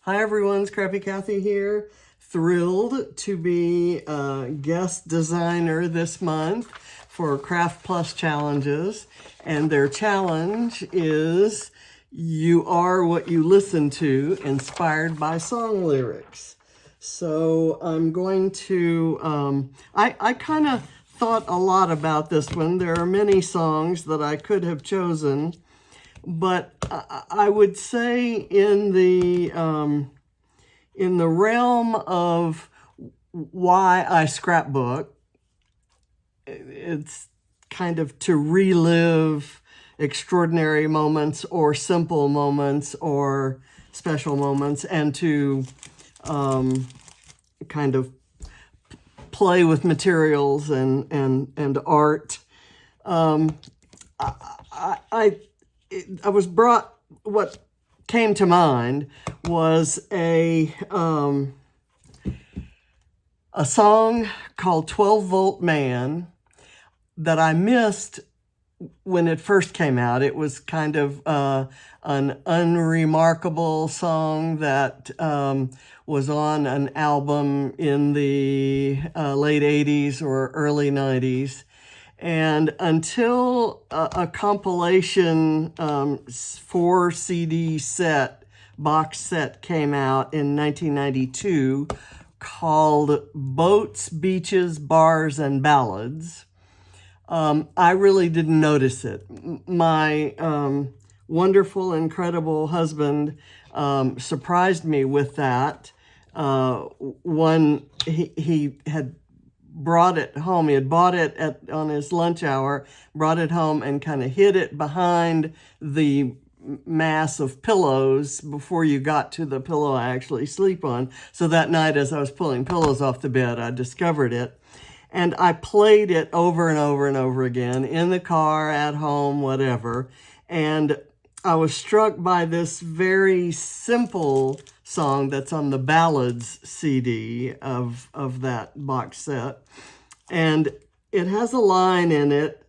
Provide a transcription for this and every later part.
Hi everyone, it's Crappy Kathy here. Thrilled to be a guest designer this month for Kraft Plus Challenges. And their challenge is You Are What You Listen To, inspired by song lyrics. So I'm going to, I kind of thought a lot about this one. There are many songs that I could have chosen, but I would say in the realm of why I scrapbook, it's kind of to relive extraordinary moments or simple moments or special moments, and to kind of play with materials and art. I was brought, what came to mind was a song called 12 Volt Man that I missed when it first came out. It was kind of an unremarkable song that was on an album in the late 80s or early 90s. And until a compilation 4 CD box set came out in 1992 called Boats, Beaches, Bars, and Ballads, I really didn't notice it. My wonderful, incredible husband surprised me with that. He had brought it home. He had bought it on his lunch hour, brought it home and kind of hid it behind the mass of pillows before you got to the pillow I actually sleep on. So that night, as I was pulling pillows off the bed, I discovered it. And I played it over and over and over again in the car, at home, whatever. And I was struck by this very simple song that's on the Ballads CD of that box set. And it has a line in it: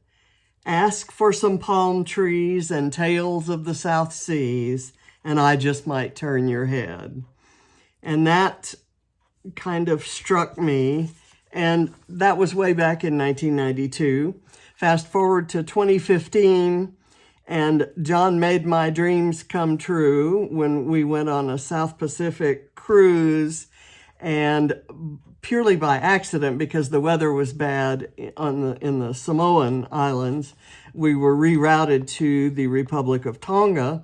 ask for some palm trees and tales of the South Seas, and I just might turn your head. And that kind of struck me. And that was way back in 1992. Fast forward to 2015, and John made my dreams come true when we went on a South Pacific cruise, and purely by accident, because the weather was bad in the Samoan Islands, we were rerouted to the Republic of Tonga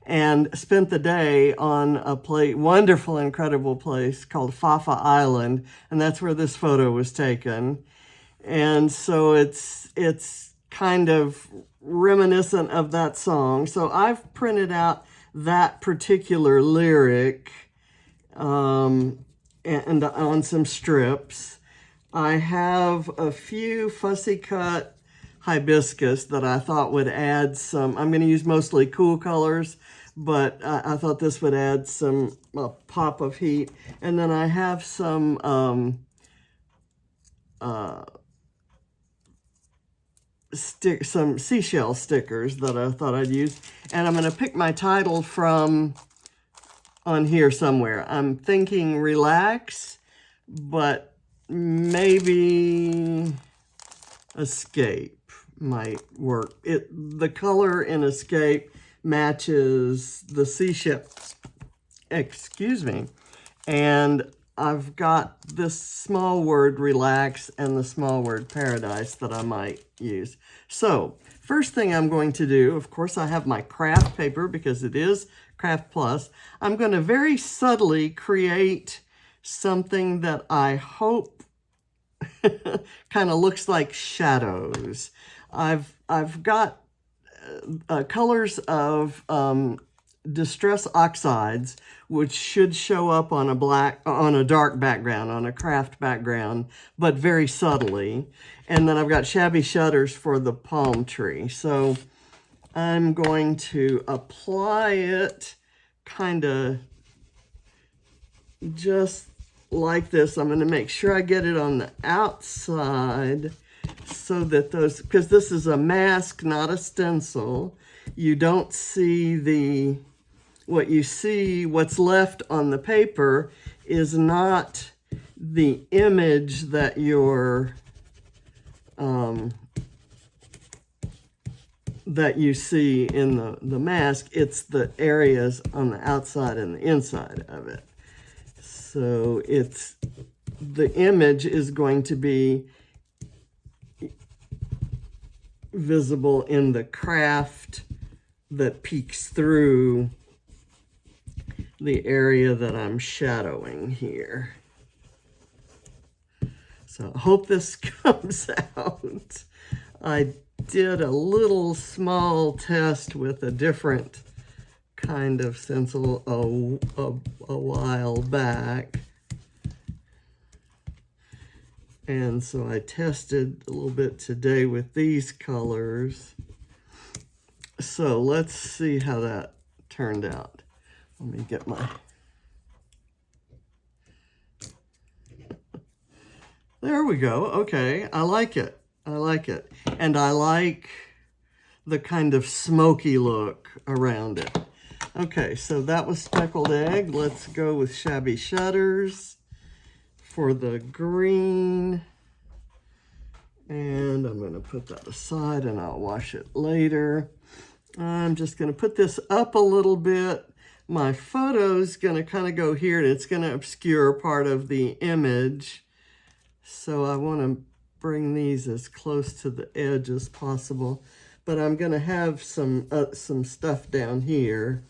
and spent the day on a wonderful, incredible place called Fafa Island, and that's where this photo was taken. And so it's kind of reminiscent of that song. So I've printed out that particular lyric and on some strips. I have a few fussy cut hibiscus that I thought would add some. I'm going to use mostly cool colors, but I thought this would add some pop of heat. And then I have some seashell stickers that I thought I'd use. And I'm going to pick my title from on here somewhere. I'm thinking relax, but maybe escape might work. The color in escape matches the seashell, excuse me, and I've got this small word relax and the small word paradise that I might use. So first thing I'm going to do, of course, I have my craft paper because it is Kraft Plus. I'm going to very subtly create something that I hope kind of looks like shadows. I've got colors of Distress Oxides, which should show up on a dark background, on a Kraft background, but very subtly. And then I've got shabby shutters for the palm tree. So I'm going to apply it kind of just like this. I'm going to make sure I get it on the outside so that because this is a mask, not a stencil, you don't see the what you see, what's left on the paper is not the image that that you see in the mask. It's the areas on the outside and the inside of it. So the image is going to be visible in the Kraft that peeks through the area that I'm shadowing here. So I hope this comes out. I did a little small test with a different kind of stencil a while back. And so I tested a little bit today with these colors. So let's see how that turned out. Let me get my... There we go. Okay, I like it. I like it. And I like the kind of smoky look around it. Okay, so that was Speckled Egg. Let's go with Shabby Shutters for the green. And I'm going to put that aside and I'll wash it later. I'm just going to put this up a little bit. My photo's going to kind of go here and it's going to obscure part of the image. So I want to bring these as close to the edge as possible. But I'm going to have some stuff down here.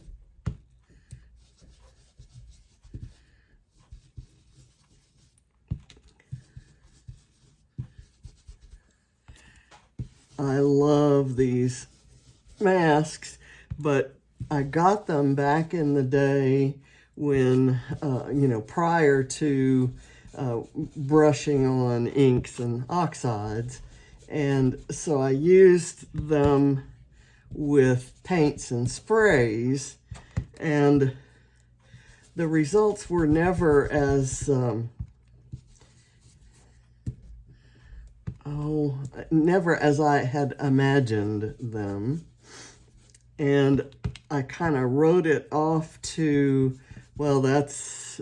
I love these masks, but I got them back in the day when, prior to brushing on inks and oxides. And so I used them with paints and sprays, and the results were never as, never as I had imagined them. And I kind of wrote it off to, well, that's,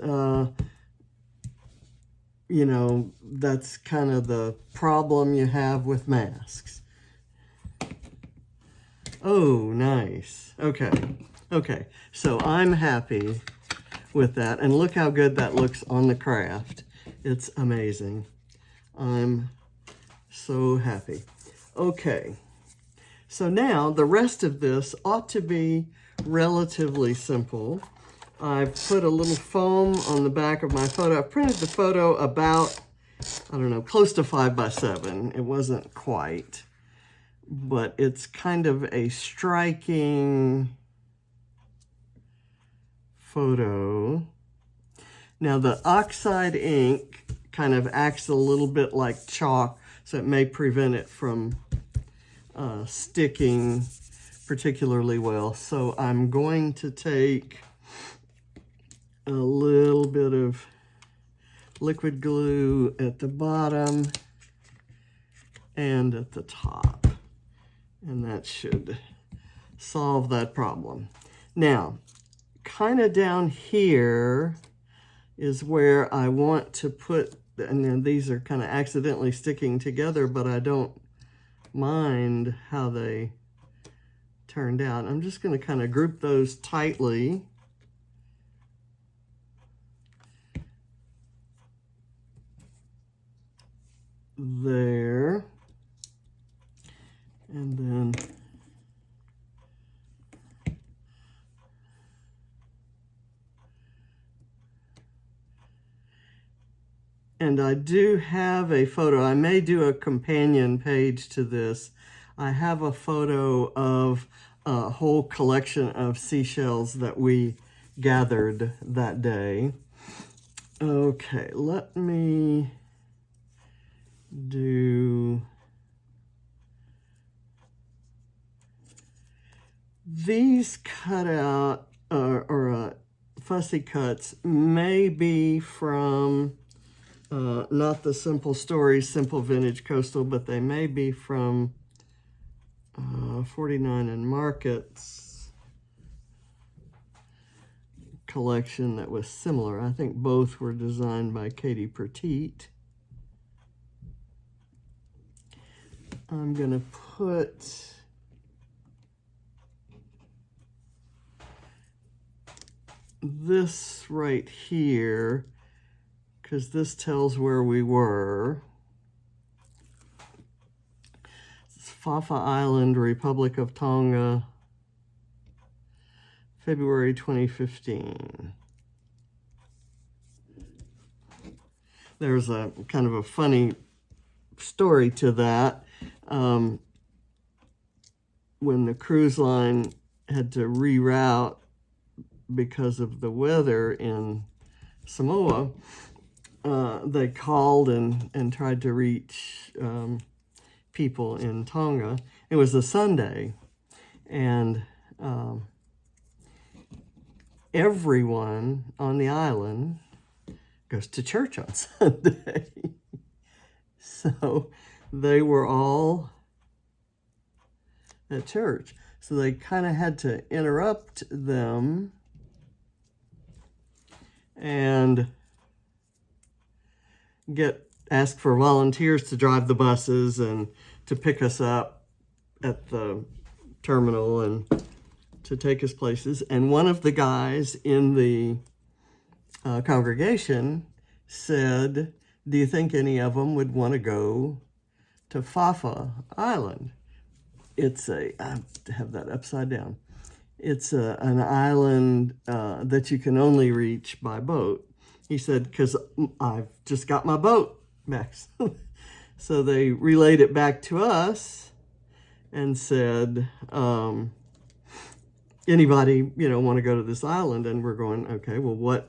that's kind of the problem you have with masks. Oh, nice. Okay. Okay. So I'm happy with that. And look how good that looks on the Kraft. It's amazing. I'm so happy. Okay. So now the rest of this ought to be relatively simple. I've put a little foam on the back of my photo. I printed the photo about, I don't know, close to 5 by 7. It wasn't quite, but it's kind of a striking photo. Now the oxide ink kind of acts a little bit like chalk, so it may prevent it from sticking particularly well. So I'm going to take a little bit of liquid glue at the bottom and at the top, and that should solve that problem. Now, kind of down here is where I want to put, and then these are kind of accidentally sticking together, but I don't mind how they turned out. I'm just going to kind of group those tightly. There. And then I do have a photo. I may do a companion page to this. I have a photo of a whole collection of seashells that we gathered that day. Okay, let me do these cutout or fussy cuts may be from not the Simple Stories, Simple Vintage Coastal, but they may be from 49 and Markets. collection that was similar. I think both were designed by Katie Petite. I'm going to put this right here because this tells where we were. It's Fafa Island, Republic of Tonga, February 2015. There's a kind of a funny story to that. When the cruise line had to reroute because of the weather in Samoa, they called and tried to reach people in Tonga. It was a Sunday, and everyone on the island goes to church on Sunday. So they were all at church. So they kind of had to interrupt them and ask for volunteers to drive the buses and to pick us up at the terminal and to take us places. And one of the guys in the congregation said, "Do you think any of them would want to go to Fafa Island?" I have that upside down. It's an island that you can only reach by boat. He said, "Because I've just got my boat back." So they relayed it back to us and said, anybody, want to go to this island? And we're going, okay, well, what's,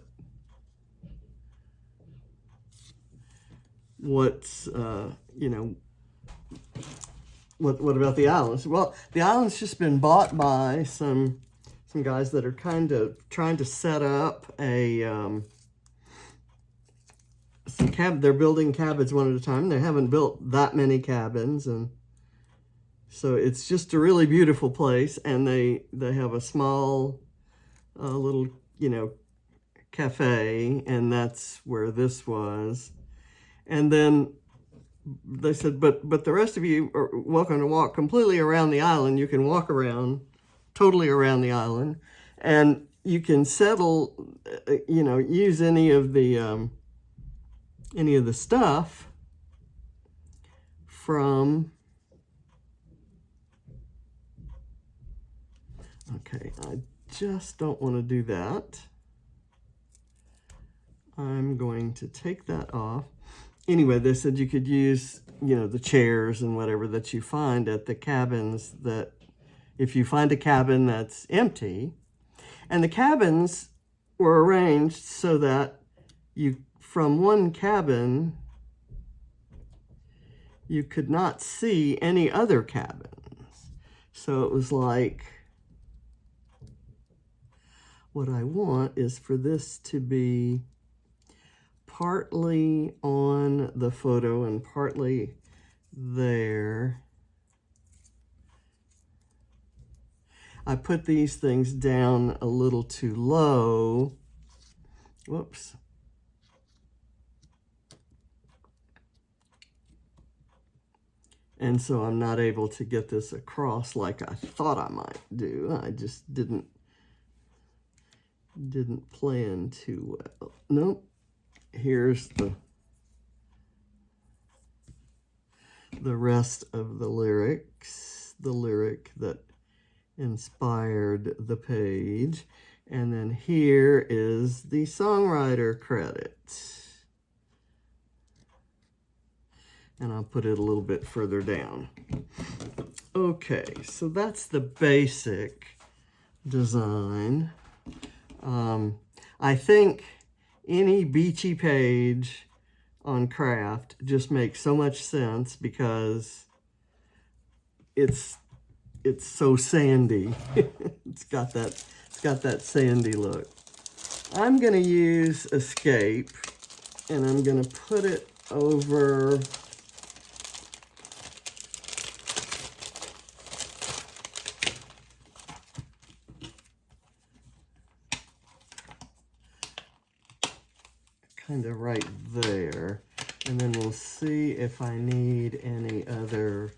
what about the islands? Well, the island's just been bought by some guys that are kind of trying to set up a they're building cabins one at a time. They haven't built that many cabins, and so it's just a really beautiful place. And they have a small little cafe, and that's where this was. And then they said, but the rest of you are welcome to walk completely around the island. You can walk around totally around the island, and you can settle, use any of the stuff from, okay, I just don't want to do that. I'm going to take that off. Anyway, they said you could use, the chairs and whatever that you find at the cabins, that if you find a cabin that's empty, and the cabins were arranged so that from one cabin, you could not see any other cabins. So it was like, what I want is for this to be partly on the photo and partly there. I put these things down a little too low. Whoops. And so I'm not able to get this across like I thought I might do. I just didn't plan too well. Nope. Here's the rest of the lyrics, the lyric that inspired the page. And then here is the songwriter credit. And I'll put it a little bit further down. Okay, so that's the basic design. I think any beachy page on Kraft just makes so much sense because it's so sandy. It's got that sandy look. I'm going to use Escape, and I'm going to put it over kind of right there. And then we'll see if I need any other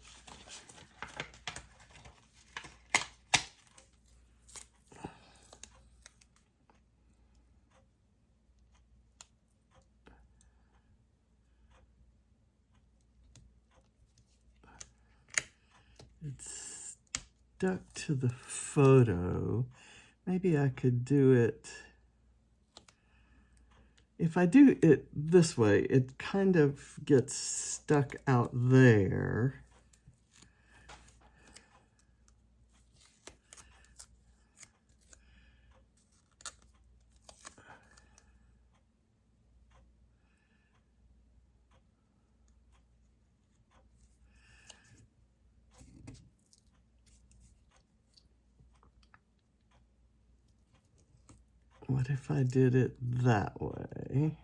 it's stuck to the photo. Maybe I could do it. If I do it this way, it kind of gets stuck out there. What if I did it that way?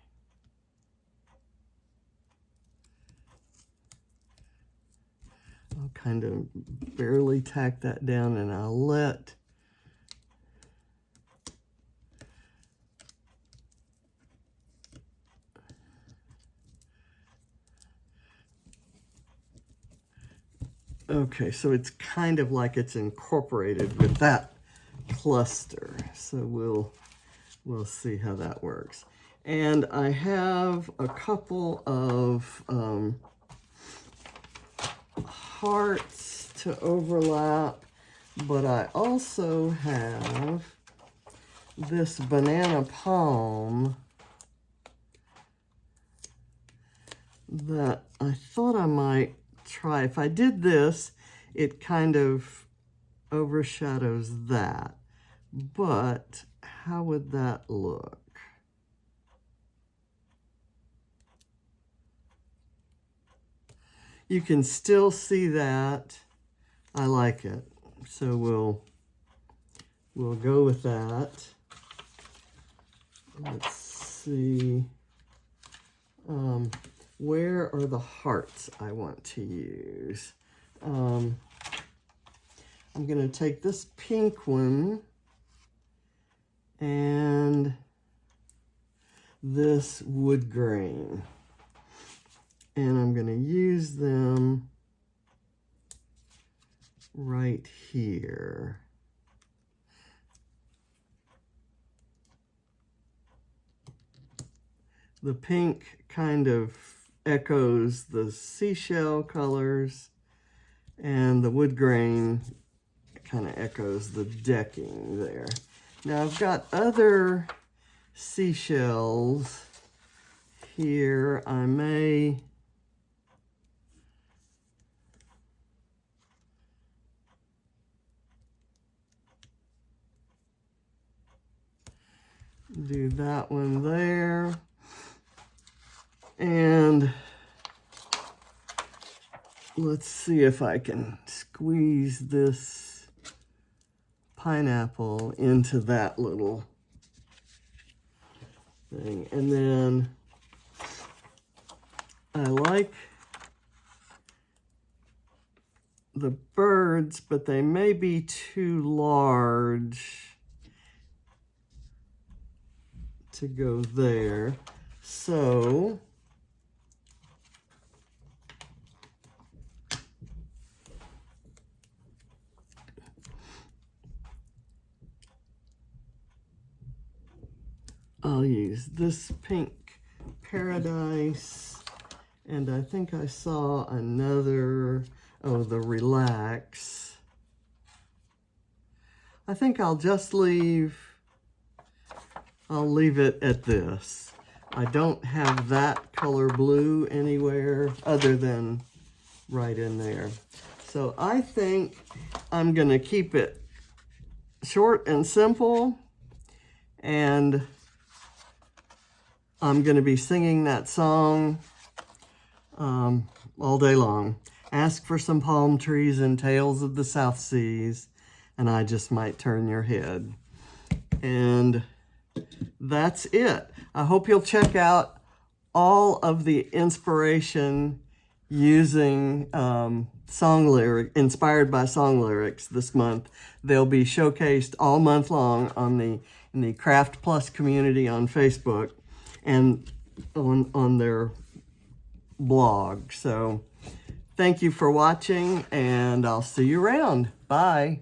I'll kind of barely tack that down, and I'll let okay, so it's kind of like it's incorporated with that cluster. So we'll see how that works. And I have a couple of hearts to overlap, but I also have this banana palm that I thought I might try. If I did this, it kind of overshadows that, but how would that look? You can still see that. I like it. So we'll go with that. Let's see. Where are the hearts I want to use? I'm going to take this pink one and this wood grain, and I'm going to use them right here. The pink kind of echoes the seashell colors, and the wood grain kind of echoes the decking there. Now I've got other seashells here. I may do that one there. And let's see if I can squeeze this pineapple into that little thing. And then I like the birds, but they may be too large to go there. So I'll use this pink paradise, and I think I saw another, oh, the relax. I think I'll leave it at this. I don't have that color blue anywhere other than right in there. So I think I'm gonna keep it short and simple, and I'm going to be singing that song all day long. Ask for some palm trees and tales of the South Seas, and I just might turn your head. And that's it. I hope you'll check out all of the inspiration using inspired by song lyrics this month. They'll be showcased all month long on in the Kraft Plus community on Facebook. And on their blog. So thank you for watching, and I'll see you around. Bye.